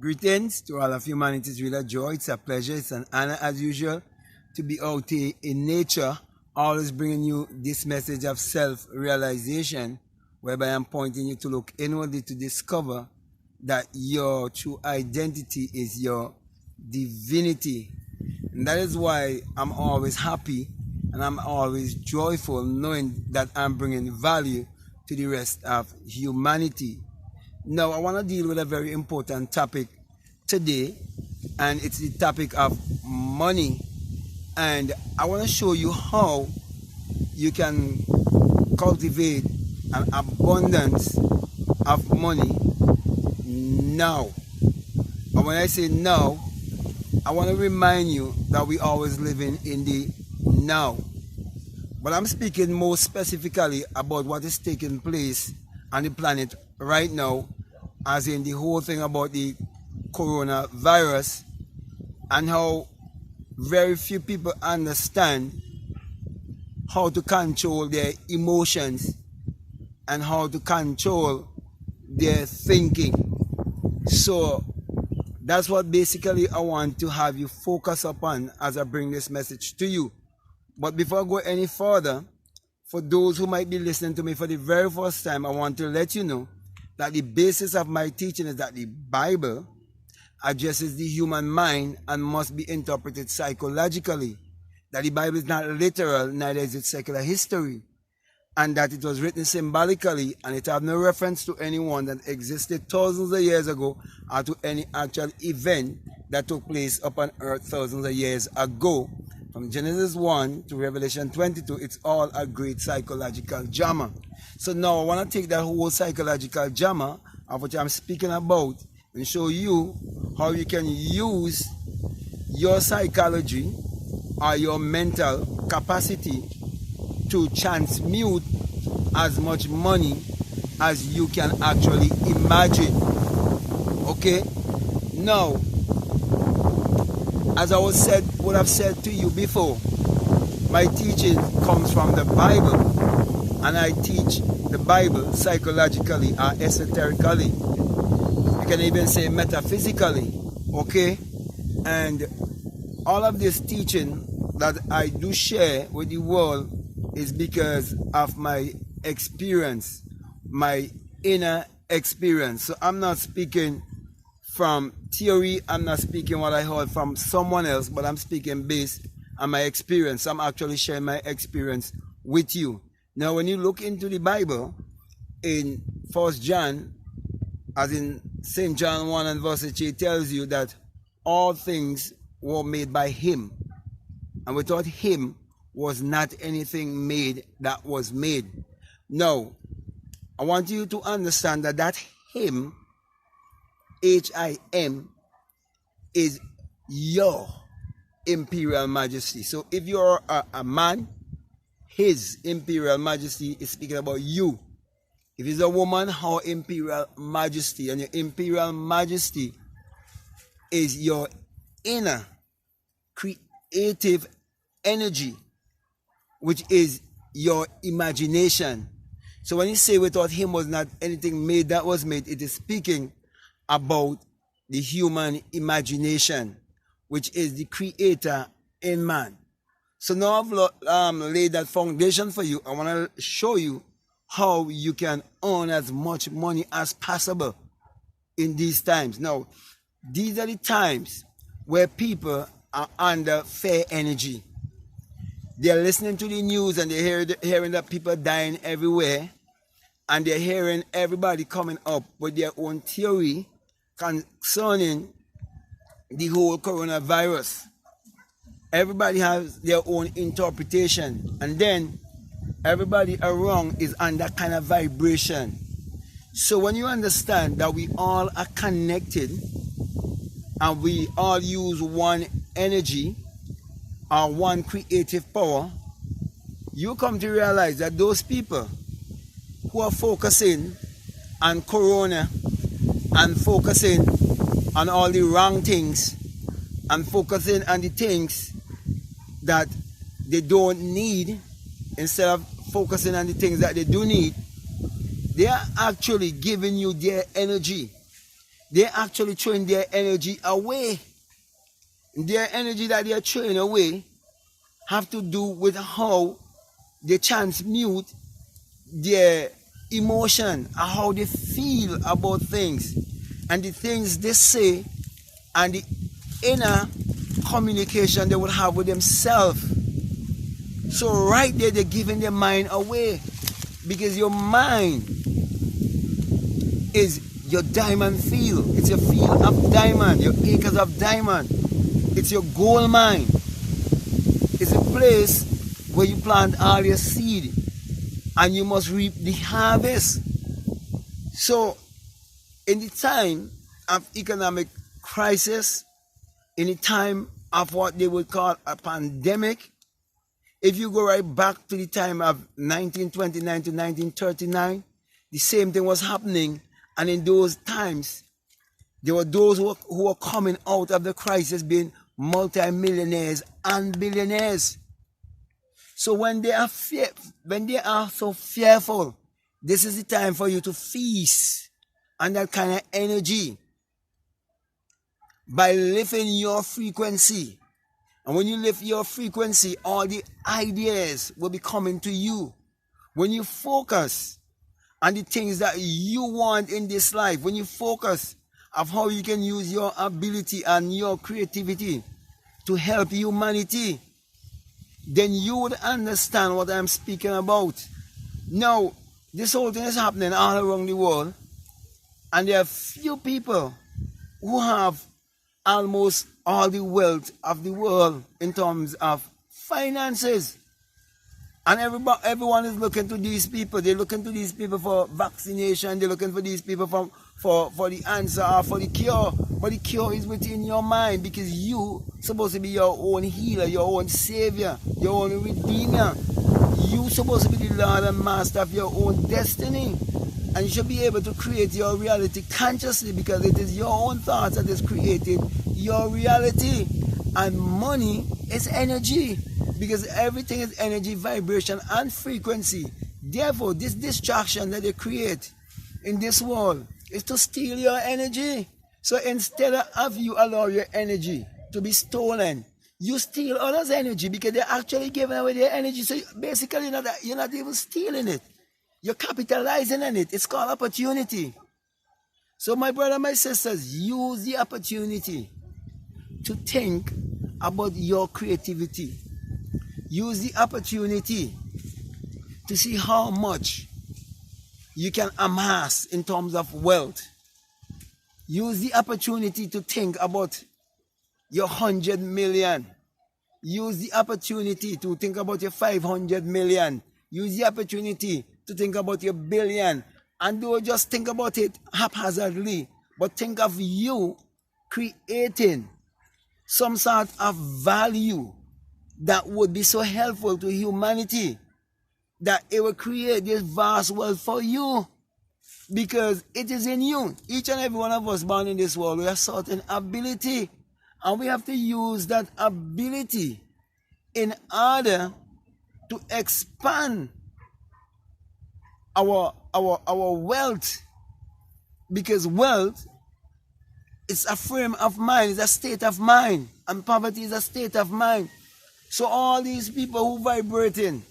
Greetings to all of humanity. It's really a joy, it's a pleasure, it's an honor as usual to be out here in nature, always bringing you this message of self-realization, whereby I'm pointing you to look inwardly to discover that your true identity is your divinity. And that is why I'm always happy and I'm always joyful knowing that I'm bringing value to the rest of humanity. Now, I want to deal with a very important topic today, and it's the topic of money. And I want to show you how you can cultivate an abundance of money now. And when I say now, I want to remind you that we always living in the now. But I'm speaking more specifically about what is taking place on the planet right now, as in the whole thing about the coronavirus, and how very few people understand how to control their emotions and how to control their thinking. So that's what basically I want to have you focus upon as I bring this message to you. But before I go any further, for those who might be listening to me for the very first time, I want to let you know that the basis of my teaching is that the Bible addresses the human mind and must be interpreted psychologically. That the Bible is not literal, neither is it secular history. And that it was written symbolically, and it has no reference to anyone that existed thousands of years ago or to any actual event that took place upon earth thousands of years ago. From Genesis 1 to Revelation 22, it's all a great psychological drama. So now I want to take that whole psychological drama of what I'm speaking about and show you how you can use your psychology or your mental capacity to transmute as much money as you can actually imagine. Okay? Now, as I would have said to you before, my teaching comes from the Bible, and I teach the Bible psychologically or esoterically. You can even say metaphysically, okay? And all of this teaching that I do share with the world is because of my experience, my inner experience. So I'm not speaking from theory, I'm not speaking what I heard from someone else, but I'm speaking based on my experience. I'm actually sharing my experience with you. Now, when you look into the Bible, in 1 John, as in St. John 1 and verse 8, it tells you that all things were made by him. And without him was not anything made that was made. Now, I want you to understand that that him, H-I-M, is your imperial majesty. So if you're a man, his imperial majesty is speaking about you. If it's a woman, her imperial majesty. And your imperial majesty is your inner creative energy, which is your imagination. So when you say without him was not anything made that was made, it is speaking about the human imagination, which is the creator in man. So now I've laid that foundation for you. I want to show you how you can earn as much money as possible in these times. Now, these are the times where people are under fair energy. They're listening to the news and they're hearing that people are dying everywhere, and they're hearing everybody coming up with their own theory concerning the whole coronavirus. Everybody has their own interpretation, and then everybody around is on that kind of vibration. So when you understand that we all are connected and we all use one energy or one creative power, you come to realize that those people who are focusing on corona and focusing on all the wrong things and focusing on the things that they don't need instead of focusing on the things that they do need, they are actually giving you their energy. they're actually throwing their energy away. Their energy that they're throwing away have to do with how they transmute their emotion and how they feel about things and the things they say and the inner communication they will have with themselves. So right there, they're giving their mind away, because your mind is your diamond field. It's your field of diamond, your acres of diamond. It's your gold mine. It's a place where you plant all your seed and you must reap the harvest. So in the time of economic crisis, in the time of what they would call a pandemic, if you go right back to the time of 1929 to 1939, the same thing was happening. And in those times, there were those who were coming out of the crisis being multi-millionaires and billionaires. So when they are so fearful, this is the time for you to feast on that kind of energy by lifting your frequency. And when you lift your frequency, all the ideas will be coming to you. When you focus on the things that you want in this life, when you focus on how you can use your ability and your creativity to help humanity, then you would understand what I'm speaking about. Now, this whole thing is happening all around the world, and there are few people who have almost all the wealth of the world in terms of finances. And everyone is looking to these people. They're looking to these people for vaccination. They're looking for these people for the answer or for the cure. But the cure is within your mind, because you supposed to be your own healer, your own savior, your own redeemer. You supposed to be the Lord and Master of your own destiny. And you should be able to create your reality consciously, because it is your own thoughts that has created your reality. And money is energy, because everything is energy, vibration, and frequency. Therefore, this distraction that they create in this world is to steal your energy. So instead of you allow your energy to be stolen, you steal others' energy, because they're actually giving away their energy. So basically, you're not even stealing it. You're capitalizing on it. It's called opportunity. So my brother, my sisters, use the opportunity to think about your creativity. Use the opportunity to see how much you can amass in terms of wealth. Use the opportunity to think about your 100 million. Use the opportunity to think about your 500 million. Use the opportunity to think about your billion. And don't just think about it haphazardly, but think of you creating some sort of value that would be so helpful to humanity that it will create this vast wealth for you, because it is in you. Each and every one of us born in this world, we have certain ability, and we have to use that ability in order to expand our wealth, because wealth is a frame of mind, it's a state of mind, and poverty is a state of mind. So all these people who vibrating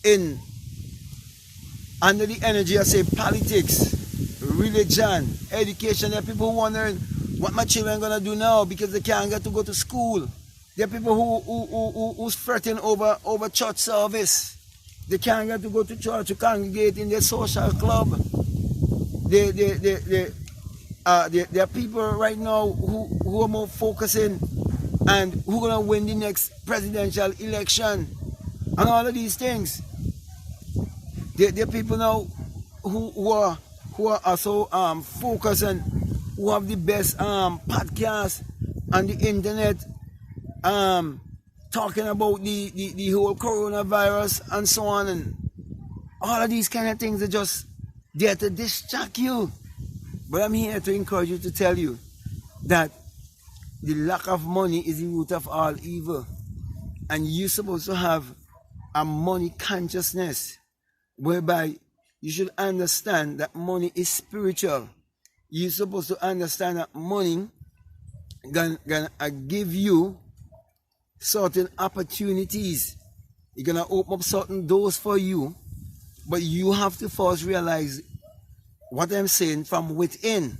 in under the energy of, say, politics, religion, education, there are people who wondering what my children are gonna do now because they can't get to go to school. There are people who's fretting over church service. They can't get to go to church to congregate in their social club. There are people right now who are more focusing and who are going to win the next presidential election and all of these things. There are people now who are also focused and who have the best podcasts on the internet, talking about the whole coronavirus and so on, and all of these kind of things are just there to distract you. But I'm here to encourage you, to tell you that the lack of money is the root of all evil, and you're supposed to have a money consciousness whereby you should understand that money is spiritual. you're supposed to understand that money gonna give you certain opportunities. It's gonna open up certain doors for you, but you have to first realize what I'm saying from within.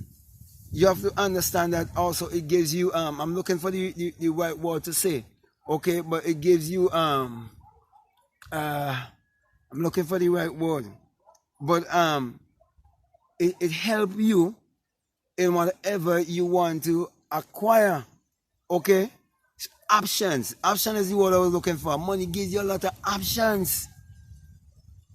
You have to understand that also it gives you I'm looking for the right word to say, okay, but it gives you I'm looking for the right word, but it helps you in whatever you want to acquire. Okay, options is the word I was looking for. Money gives you a lot of options.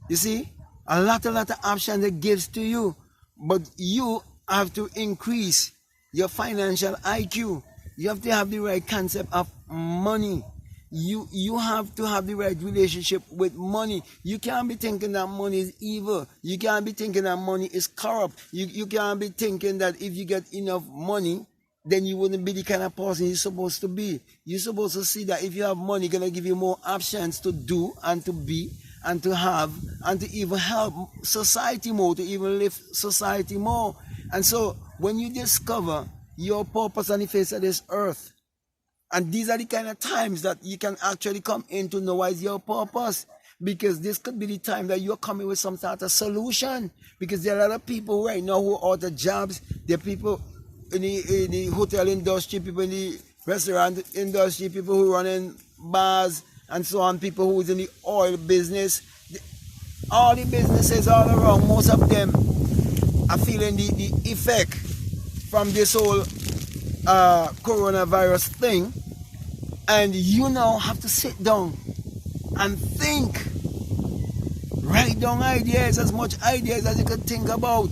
You see, a lot of options it gives to you, but you have to increase your financial IQ. You have to have the right concept of money. You have to have the right relationship with money. You can't be thinking that money is evil. You can't be thinking that money is corrupt. You can't be thinking that if you get enough money, then you wouldn't be the kind of person you're supposed to be. You're supposed to see that if you have money, it's going to give you more options to do and to be and to have and to even help society more, to even lift society more. And so when you discover your purpose on the face of this earth, and these are the kind of times that you can actually come in to know what is your purpose, because this could be the time that you're coming with some sort of solution, because there are a lot of people right now who are out of jobs. There are people in the hotel industry, people in the restaurant industry, people who run in bars and so on, people who is in the oil business, all the businesses all around, most of them are feeling the effect from this whole coronavirus thing. And you now have to sit down and think. Write down ideas, as much ideas as you can think about.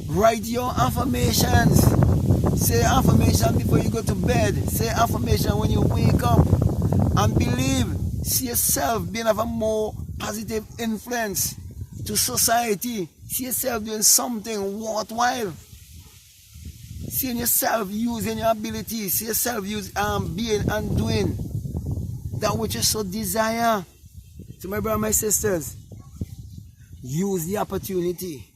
Write your affirmations. Say affirmation before you go to bed. Say affirmation when you wake up. And believe, see yourself being of a more positive influence to society. See yourself doing something worthwhile. Seeing yourself using your abilities. See yourself being and doing that which you so desire. So my brothers, my sisters, use the opportunity.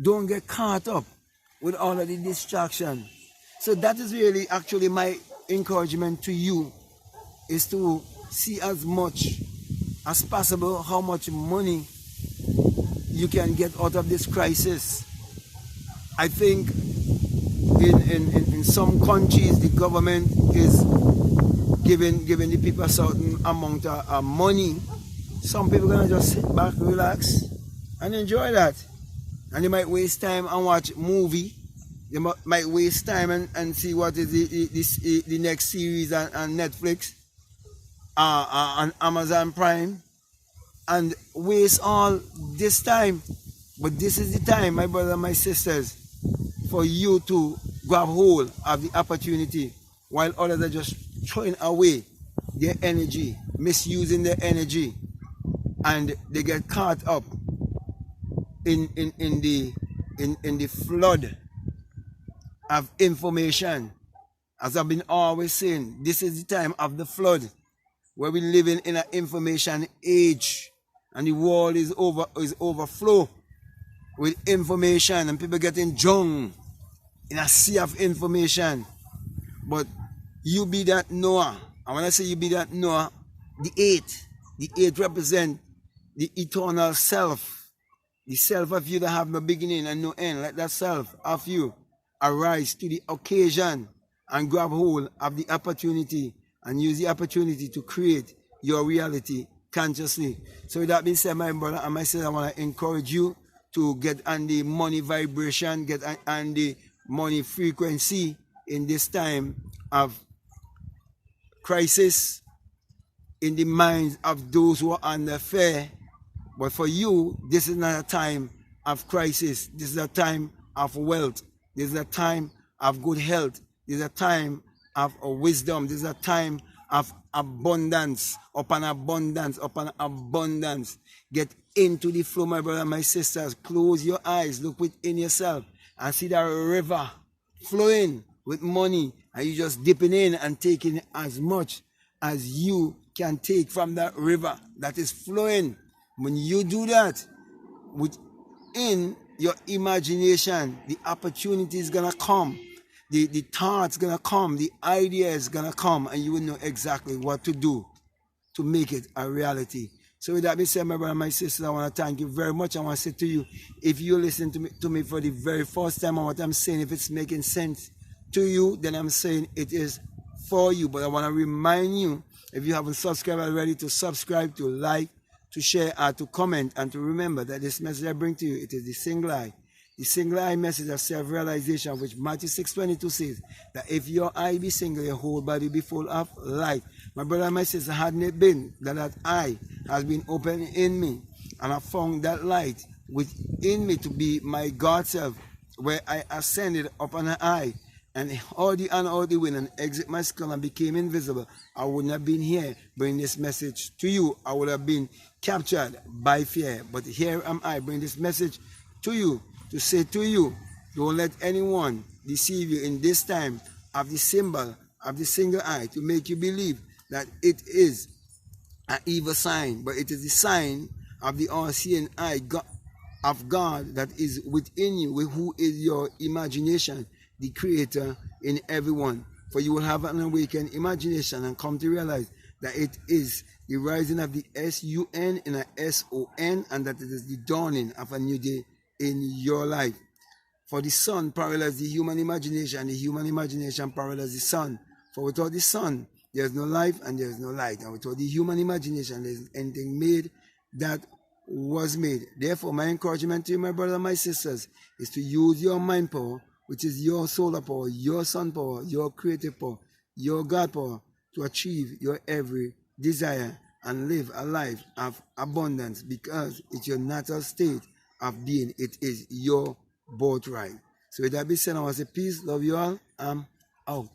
Don't get caught up with all of the distraction. So that is really actually my encouragement to you, is to see as much as possible how much money you can get out of this crisis. I think in some countries the government is giving the people a certain amount of money. Some people are gonna just sit back, relax, and enjoy that. And they might waste time and watch movie. They might waste time and see what is the next series on Netflix, on Amazon Prime, and waste all this time. But this is the time, my brothers and my sisters, for you to grab hold of the opportunity, while others are just throwing away their energy, misusing their energy, and they get caught up in the flood of information. As I've been always saying, this is the time of the flood, where we're living in an information age, and the world is overflow with information, and people getting drunk in a sea of information. But you be that Noah. And when I say you be that Noah, the eight represent the eternal self, the self of you that have no beginning and no end. Let that self of you arise to the occasion and grab hold of the opportunity and use the opportunity to create your reality consciously. So with that being said, my brother and my sister, I want to encourage you to get on the money vibration, get on the money frequency in this time of crisis in the minds of those who are under fear. But for you, this is not a time of crisis. This is a time of wealth. This is a time of good health. This is a time of wisdom. This is a time of abundance upon abundance upon abundance. Get into the flow, my brothers and my sisters. Close your eyes, look within yourself, and see that river flowing with money, and you just dipping in and taking as much as you can take from that river that is flowing. When you do that, within your imagination, the opportunity is gonna come, the thoughts gonna come, the ideas gonna come, and you will know exactly what to do to make it a reality. So with that being said, my brother and my sister, I want to thank you very much. I want to say to you, if you listen to me for the very first time, and what I'm saying, if it's making sense to you, then I'm saying it is for you. But I want to remind you, if you haven't subscribed already, to subscribe, to like, to share, and to comment, and to remember that this message I bring to you, it is the single eye message of self-realization, which Matthew 6:22 says that if your eye be single, your whole body be full of light. My brother and my sister, hadn't it been that eye has been opened in me, and I found that light within me to be my God self, where I ascended up on an eye and all the wind and exit my skull and became invisible, I wouldn't have been here bringing this message to you. I would have been captured by fear. But here am I bringing this message to you to say to you, don't let anyone deceive you in this time of the symbol of the single eye to make you believe that it is an evil sign, but it is the sign of the all-seeing eye of God that is within you, who is your imagination, the creator in everyone. For you will have an awakened imagination and come to realize that it is the rising of the S-U-N in a S-O-N, and that it is the dawning of a new day in your life. For the sun parallels the human imagination, the human imagination parallels the sun. For without the sun, there is no life and there is no light. And without the human imagination, there is anything made that was made. Therefore, my encouragement to you, my brothers and my sisters, is to use your mind power, which is your solar power, your sun power, your creative power, your God power, to achieve your every desire and live a life of abundance, because it's your natural state of being. It is your birthright. So with that being said, I want to say peace, love you all. I'm out.